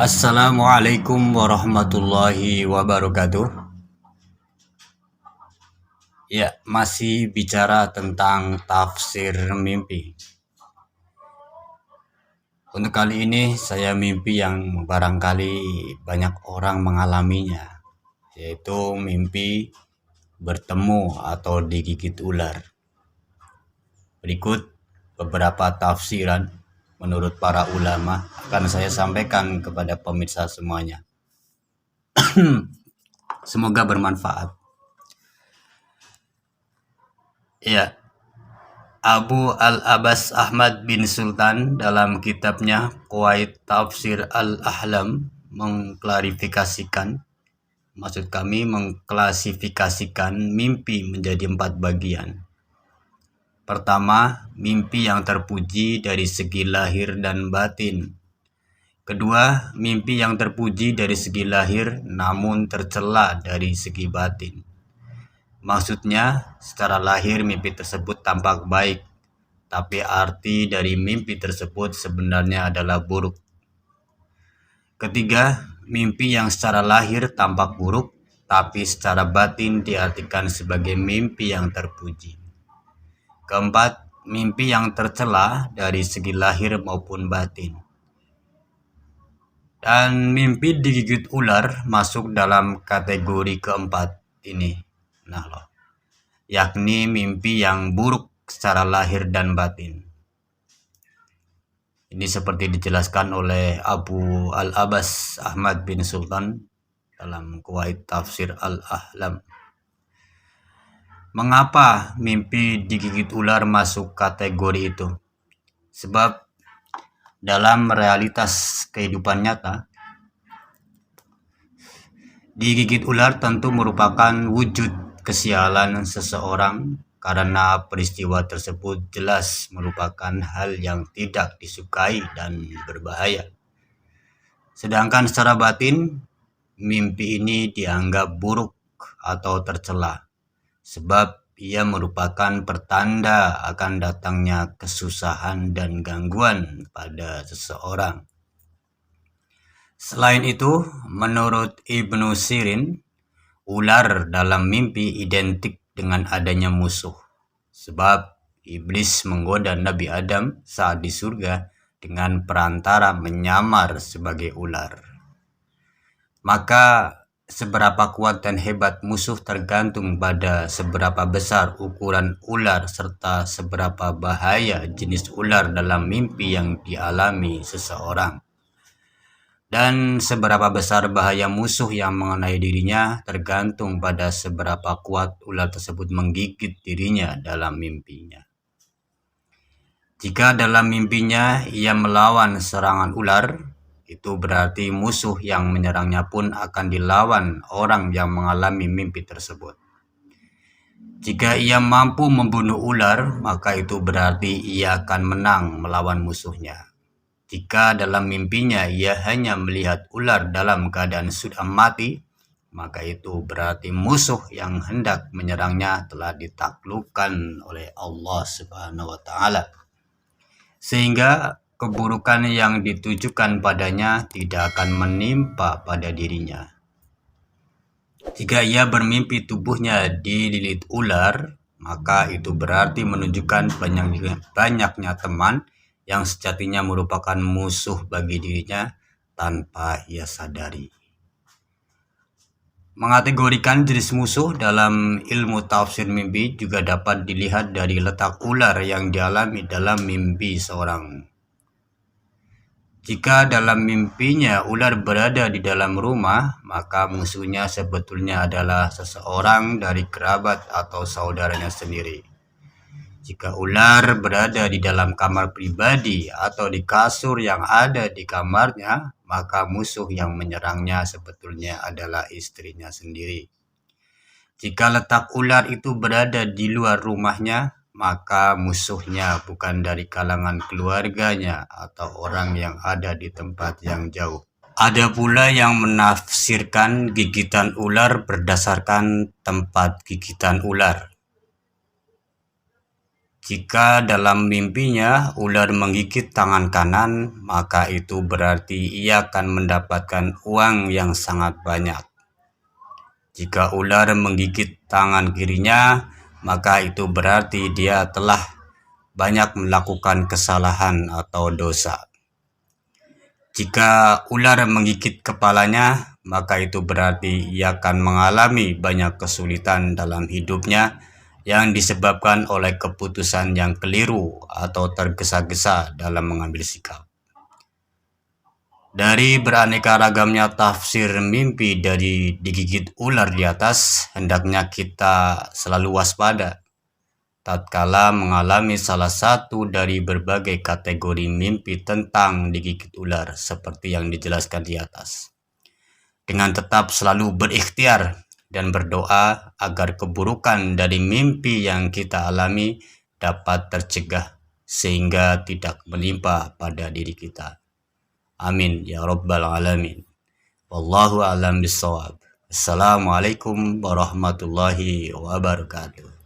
Assalamualaikum warahmatullahi wabarakatuh. Ya, masih bicara tentang tafsir mimpi. Untuk kali ini saya mimpi yang barangkali banyak orang mengalaminya, yaitu mimpi bertemu atau digigit ular. Berikut beberapa tafsiran menurut para ulama akan saya sampaikan kepada pemirsa semuanya. Semoga bermanfaat. Ya, Abu al-Abbas Ahmad bin Sultan dalam kitabnya Qawaid Tafsir al-Ahlam mengklasifikasikan mimpi menjadi 4 bagian. Pertama, mimpi yang terpuji dari segi lahir dan batin. Kedua, mimpi yang terpuji dari segi lahir namun tercela dari segi batin. Maksudnya, secara lahir mimpi tersebut tampak baik, tapi arti dari mimpi tersebut sebenarnya adalah buruk. Ketiga, mimpi yang secara lahir tampak buruk, tapi secara batin diartikan sebagai mimpi yang terpuji. Keempat, mimpi yang tercela dari segi lahir maupun batin. Dan mimpi digigit ular masuk dalam kategori keempat ini. Yakni mimpi yang buruk secara lahir dan batin. Ini seperti dijelaskan oleh Abu al-Abbas Ahmad bin Sultan dalam Qawaid Tafsir al-Ahlam. Mengapa mimpi digigit ular masuk kategori itu? Sebab dalam realitas kehidupan nyata, digigit ular tentu merupakan wujud kesialan seseorang karena peristiwa tersebut jelas merupakan hal yang tidak disukai dan berbahaya. Sedangkan secara batin, mimpi ini dianggap buruk atau tercela, sebab ia merupakan pertanda akan datangnya kesusahan dan gangguan pada seseorang. Selain itu, menurut Ibnu Sirin, ular dalam mimpi identik dengan adanya musuh, sebab iblis menggoda Nabi Adam saat di surga dengan perantara menyamar sebagai ular. Maka seberapa kuat dan hebat musuh tergantung pada seberapa besar ukuran ular serta seberapa bahaya jenis ular dalam mimpi yang dialami seseorang. Dan seberapa besar bahaya musuh yang mengenai dirinya tergantung pada seberapa kuat ular tersebut menggigit dirinya dalam mimpinya. Jika dalam mimpinya ia melawan serangan ular, itu berarti musuh yang menyerangnya pun akan dilawan orang yang mengalami mimpi tersebut. Jika ia mampu membunuh ular, maka itu berarti ia akan menang melawan musuhnya. Jika dalam mimpinya ia hanya melihat ular dalam keadaan sudah mati, maka itu berarti musuh yang hendak menyerangnya telah ditaklukkan oleh Allah Subhanahu wa Ta'ala. Sehingga keburukan yang ditujukan padanya tidak akan menimpa pada dirinya. Jika ia bermimpi tubuhnya dililit ular, maka itu berarti menunjukkan banyaknya teman yang sejatinya merupakan musuh bagi dirinya tanpa ia sadari. Mengategorikan jenis musuh dalam ilmu tafsir mimpi juga dapat dilihat dari letak ular yang dialami dalam mimpi seorang. Jika dalam mimpinya ular berada di dalam rumah, maka musuhnya sebetulnya adalah seseorang dari kerabat atau saudaranya sendiri. Jika ular berada di dalam kamar pribadi atau di kasur yang ada di kamarnya, maka musuh yang menyerangnya sebetulnya adalah istrinya sendiri. Jika letak ular itu berada di luar rumahnya, maka musuhnya bukan dari kalangan keluarganya atau orang yang ada di tempat yang jauh. Ada pula yang menafsirkan gigitan ular berdasarkan tempat gigitan ular. Jika dalam mimpinya ular menggigit tangan kanan, maka itu berarti ia akan mendapatkan uang yang sangat banyak. Jika ular menggigit tangan kirinya, maka itu berarti dia telah banyak melakukan kesalahan atau dosa. Jika ular menggigit kepalanya, maka itu berarti ia akan mengalami banyak kesulitan dalam hidupnya yang disebabkan oleh keputusan yang keliru atau tergesa-gesa dalam mengambil sikap. Dari beraneka ragamnya tafsir mimpi dari digigit ular di atas, hendaknya kita selalu waspada tatkala mengalami salah satu dari berbagai kategori mimpi tentang digigit ular seperti yang dijelaskan di atas. Dengan tetap selalu berikhtiar dan berdoa agar keburukan dari mimpi yang kita alami dapat tercegah sehingga tidak menimpa pada diri kita. Amin ya rabbal alamin. Wallahu a'lam bishawab. Assalamualaikum warahmatullahi wabarakatuh.